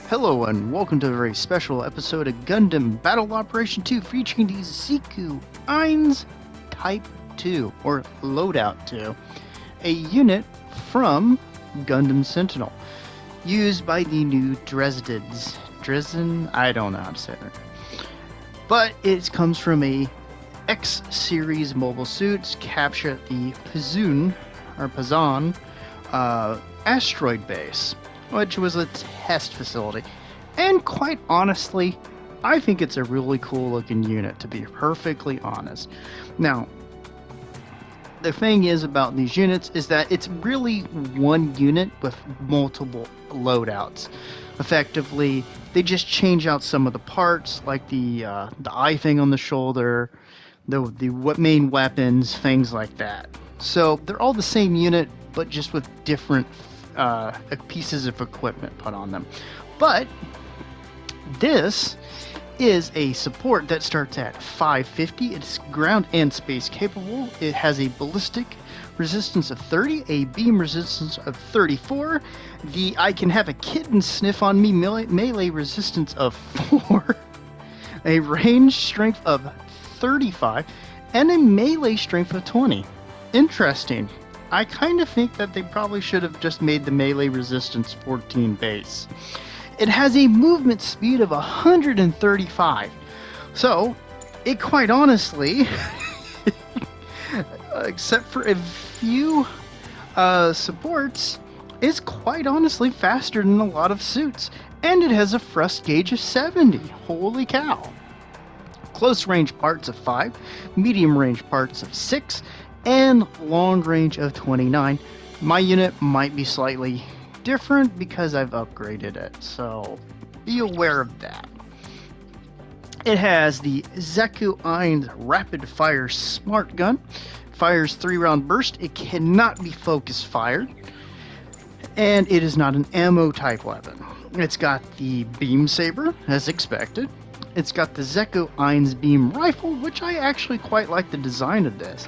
Hello and welcome to a very special episode of Gundam Battle Operation 2 featuring the Xeku Eins Type 2, or Loadout 2, a unit from Gundam Sentinel, used by the new Dresdens. Dresden? I don't know how to say it. But it comes from a X-Series mobile suits captured at the Pazan asteroid base, which was a test facility. And quite honestly, I think it's a really cool looking unit, to be perfectly honest. Now, the thing is about these units is that it's really one unit with multiple loadouts. Effectively, they just change out some of the parts, like the eye thing on the shoulder, the main weapons, things like that. So they're all the same unit, but just with different pieces of equipment put on them. But this is a support that starts at 550. It's ground and space capable. It has a ballistic resistance of 30, a beam resistance of 34. I can have a kitten sniff on me melee resistance of 4, a range strength of 35, and a melee strength of 20. Interesting. I kind of think that they probably should have just made the melee resistance 14 base. It has a movement speed of 135. So, it quite honestly, except for a few supports, is quite honestly faster than a lot of suits. And it has a thrust gauge of 70. Holy cow. Close range parts of 5, medium range parts of 6, and long range of 29. My unit might be slightly different because I've upgraded it, so be aware of that. It has the Xeku Eins rapid fire smart gun. Fires 3-round burst. It cannot be focus fired, and it is not an ammo type weapon. It's got the beam saber as expected. It's got the Xeku Eins beam rifle, which I actually quite like the design of this.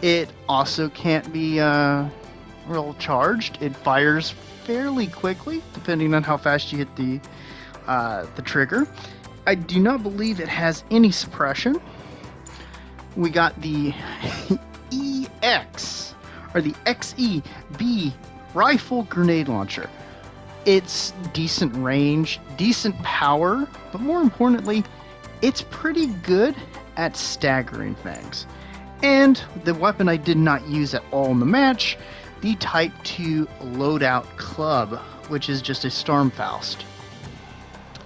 It also can't be real charged. It fires fairly quickly, depending on how fast you hit the trigger. I do not believe it has any suppression. We got the EX, or the XEB rifle grenade launcher. It's decent range, decent power, but more importantly, it's pretty good at staggering things. And the weapon I did not use at all in the match, the Type 2 Loadout Club, which is just a Stormfaust.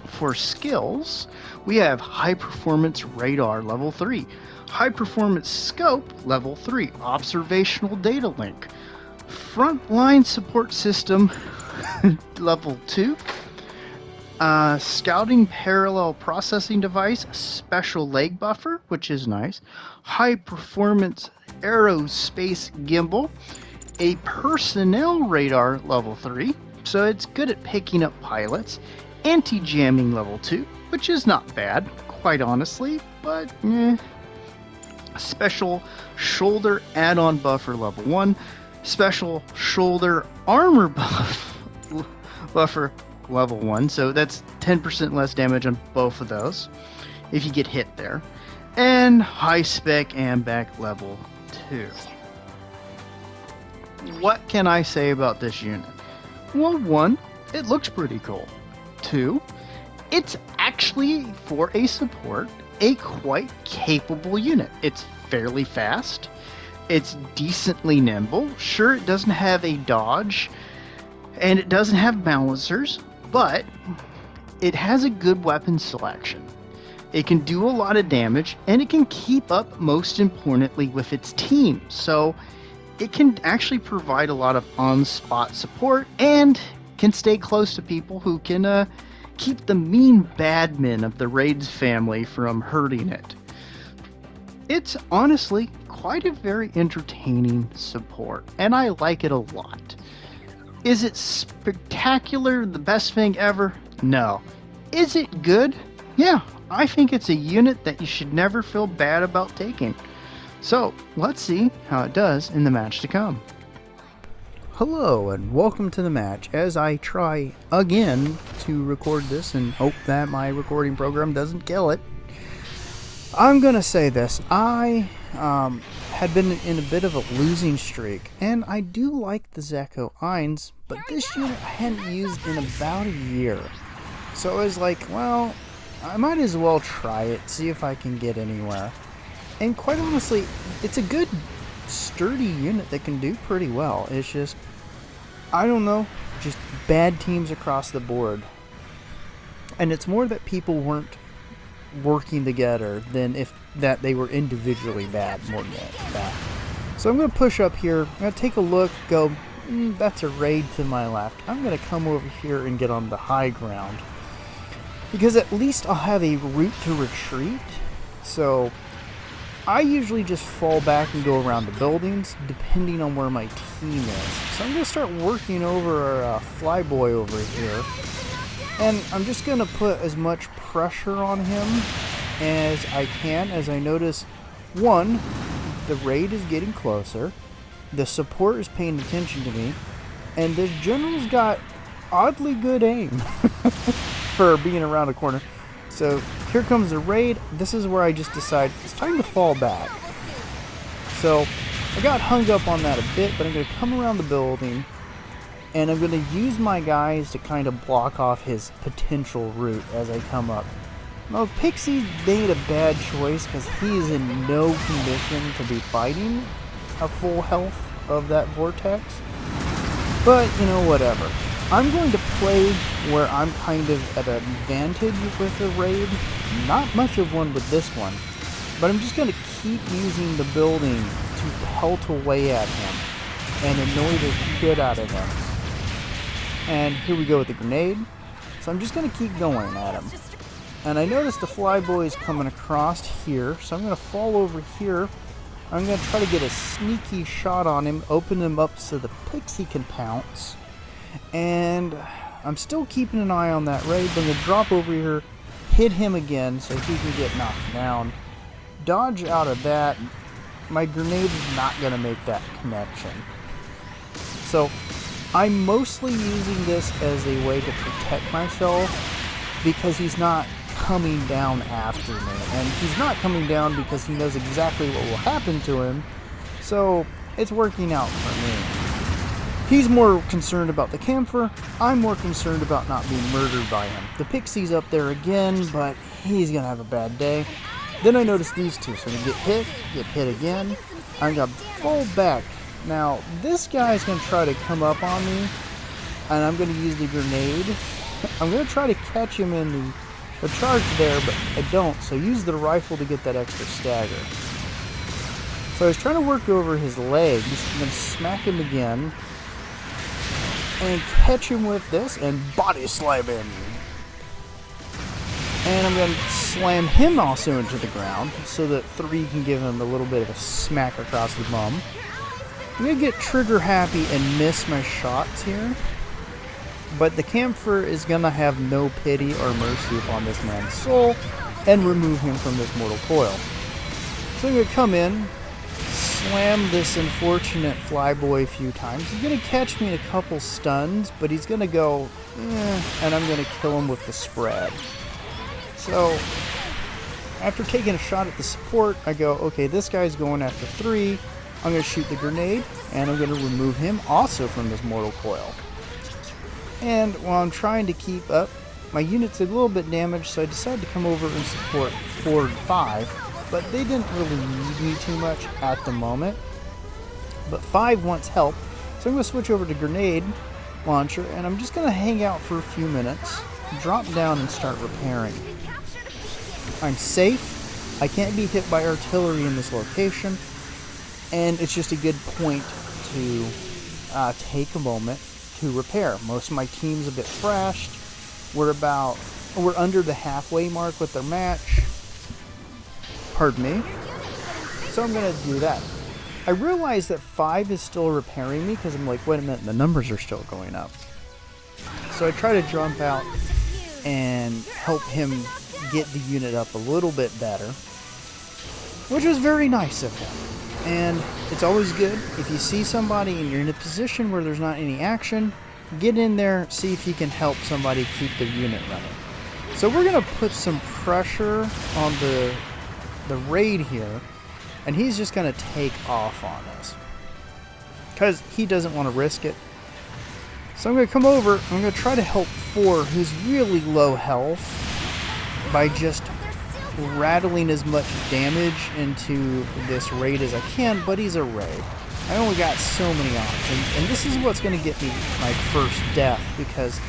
For skills, we have High Performance Radar Level 3, High Performance Scope Level 3, Observational Data Link, Frontline Support System Level 2, Scouting Parallel Processing Device, Special Leg Buffer, which is nice, High Performance Aerospace Gimbal, a Personnel Radar Level 3, so it's good at picking up pilots, Anti-Jamming Level 2, which is not bad, quite honestly, but Special Shoulder Add-on Buffer Level 1, Special Shoulder Armor Buffer Level 1, so that's 10% less damage on both of those if you get hit there. And High Spec AMBAC Level 2. What can I say about this unit? Well, 1, it looks pretty cool. 2, it's actually, for a support, a quite capable unit. It's fairly fast. It's decently nimble. Sure, it doesn't have a dodge, and it doesn't have balancers, but it has a good weapon selection. It can do a lot of damage, and it can keep up, most importantly, with its team. So it can actually provide a lot of on-spot support, and can stay close to people who can keep the mean bad men of the Raids family from hurting it. It's honestly quite a very entertaining support, and I like it a lot. Is it spectacular, the best thing ever? No. Is it good? Yeah, I think it's a unit that you should never feel bad about taking. So, let's see how it does in the match to come. Hello and welcome to the match as I try again to record this and hope that my recording program doesn't kill it. I'm gonna say this, I had been in a bit of a losing streak and I do like the Xeku Eins, but this unit I hadn't used in about a year. So I was like, well, I might as well try it, see if I can get anywhere. And quite honestly, it's a good sturdy unit that can do pretty well. It's just, I don't know, just bad teams across the board. And it's more that people weren't working together than if that they were individually bad, more than that. So I'm going to push up here, I'm going to take a look, go, that's a raid to my left. I'm going to come over here and get on the high ground, because at least I'll have a route to retreat. So I usually just fall back and go around the buildings, depending on where my team is. So I'm going to start working over our flyboy over here. And I'm just going to put as much pressure on him as I can, as I notice, one, the raid is getting closer, the support is paying attention to me, and this general's got oddly good aim for being around a corner. So here comes the raid. This is where I just decide it's time to fall back. So I got hung up on that a bit, but I'm going to come around the building and I'm going to use my guys to kind of block off his potential route as I come up. Now Pixie made a bad choice because he is in no condition to be fighting a full health of that vortex. But, you know, whatever. I'm going to play where I'm kind of at an advantage with the raid. Not much of one with this one. But I'm just going to keep using the building to pelt away at him and annoy the shit out of him. And here we go with the grenade. So I'm just going to keep going at him. And I noticed the flyboy is coming across here. So I'm going to fall over here. I'm going to try to get a sneaky shot on him, open him up so the Pixie can pounce. And I'm still keeping an eye on that raid, but I'm going to drop over here, hit him again so he can get knocked down. Dodge out of that. My grenade is not going to make that connection. So I'm mostly using this as a way to protect myself because he's not coming down after me. And he's not coming down because he knows exactly what will happen to him. So it's working out for me. He's more concerned about the camphor. I'm more concerned about not being murdered by him. The Pixie's up there again, but he's going to have a bad day. Then I notice these two. So I'm going to get hit again. I'm going to fall back. Now, this guy's going to try to come up on me, and I'm going to use the grenade. I'm going to try to catch him in the charge there, but I don't. So use the rifle to get that extra stagger. So I was trying to work over his legs. I'm going to smack him again and catch him with this and body slam him. And I'm going to slam him also into the ground so that 3 can give him a little bit of a smack across the bum. I'm going to get trigger happy and miss my shots here. But the camphor is going to have no pity or mercy upon this man's soul and remove him from this mortal coil. So I'm going to come in, slam this unfortunate flyboy a few times. He's going to catch me in a couple stuns, but he's going to go, and I'm going to kill him with the spread. So after taking a shot at the support, I go, okay, this guy's going after 3. I'm going to shoot the grenade, and I'm going to remove him also from this mortal coil. And while I'm trying to keep up, my unit's a little bit damaged, so I decided to come over and support 4 and 5. But they didn't really need me too much at the moment. But 5 wants help, so I'm going to switch over to grenade launcher, and I'm just going to hang out for a few minutes, drop down, and start repairing. I'm safe. I can't be hit by artillery in this location. And it's just a good point to take a moment to repair. Most of my team's a bit thrashed. We're under the halfway mark with their match. Pardon me. So I'm going to do that. I realize that 5 is still repairing me because I'm like, wait a minute, the numbers are still going up. So I try to jump out and help him get the unit up a little bit better, which was very nice of him. And it's always good if you see somebody and you're in a position where there's not any action, get in there, see if you can help somebody keep their unit running. So we're going to put some pressure on the raid here, and he's just going to take off on us because he doesn't want to risk it. So I'm going to come over, I'm going to try to help 4, who's really low health, by just rattling as much damage into this raid as I can, but he's a raid. I only got so many options, and this is what's going to get me my first death, because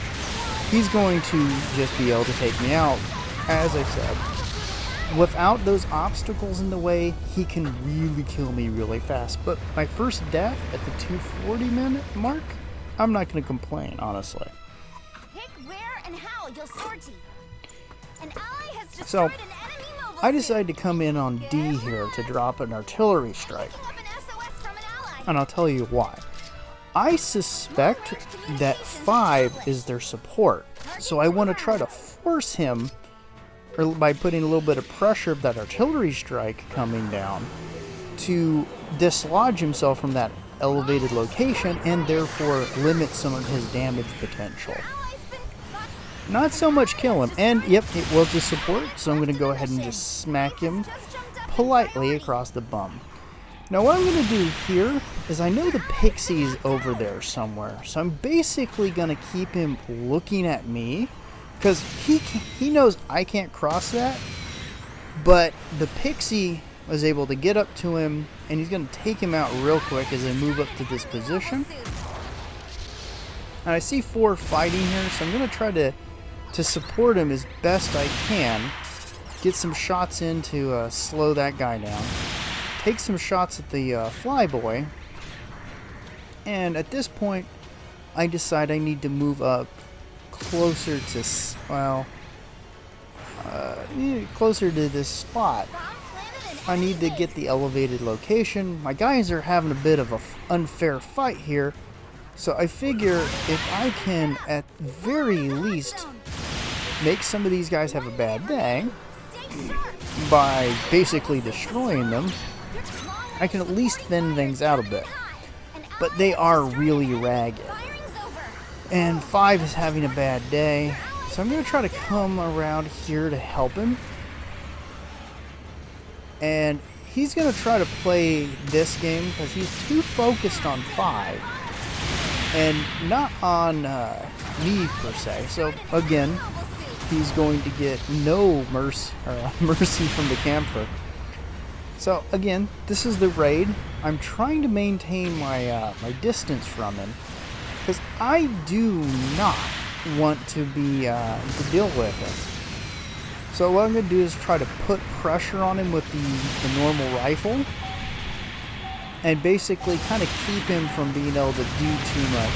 he's going to just be able to take me out. As I said, without those obstacles in the way, he can really kill me really fast. But my first death at the 240-minute mark, I'm not going to complain, honestly. Pick where and how you'll sortie. An ally has destroyed So, an enemy mobile I decided to come in on D here to drop an artillery strike. And I'll tell you why. I suspect that 5 is their support. So I want to try to force him, or by putting a little bit of pressure of that artillery strike coming down, to dislodge himself from that elevated location and therefore limit some of his damage potential. Not so much kill him. And yep, it was a support, so I'm going to go ahead and just smack him politely across the bum. Now what I'm going to do here is, I know the pixie's over there somewhere, so I'm basically going to keep him looking at me, because he knows I can't cross that, but the pixie was able to get up to him, and he's going to take him out real quick as I move up to this position. And I see 4 fighting here, so I'm going to try to support him as best I can, get some shots in to slow that guy down. Take some shots at the flyboy, and at this point I decide I need to move up closer to, well, closer to this spot. I need to get the elevated location. My guys are having a bit of an unfair fight here, so I figure if I can at very least make some of these guys have a bad day by basically destroying them, I can at least thin things out a bit. But they are really ragged. And 5 is having a bad day, so I'm going to try to come around here to help him. And he's going to try to play this game because he's too focused on 5 and not on me per se. So again, he's going to get no mercy from the camper. So again, this is the raid. I'm trying to maintain my my distance from him, because I do not want to be to deal with him. So what I'm going to do is try to put pressure on him with the normal rifle, and basically kind of keep him from being able to do too much.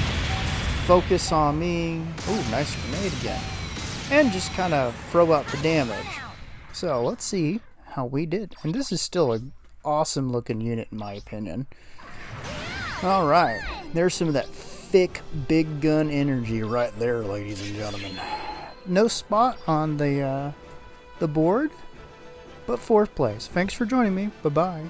Focus on me. Ooh, nice grenade again. And just kind of throw out the damage. So let's see how we did. And this is still an awesome looking unit in my opinion. Alright, there's some of that thick big gun energy right there, ladies and gentlemen. No spot on the board, but 4th place. Thanks for joining me. Bye bye.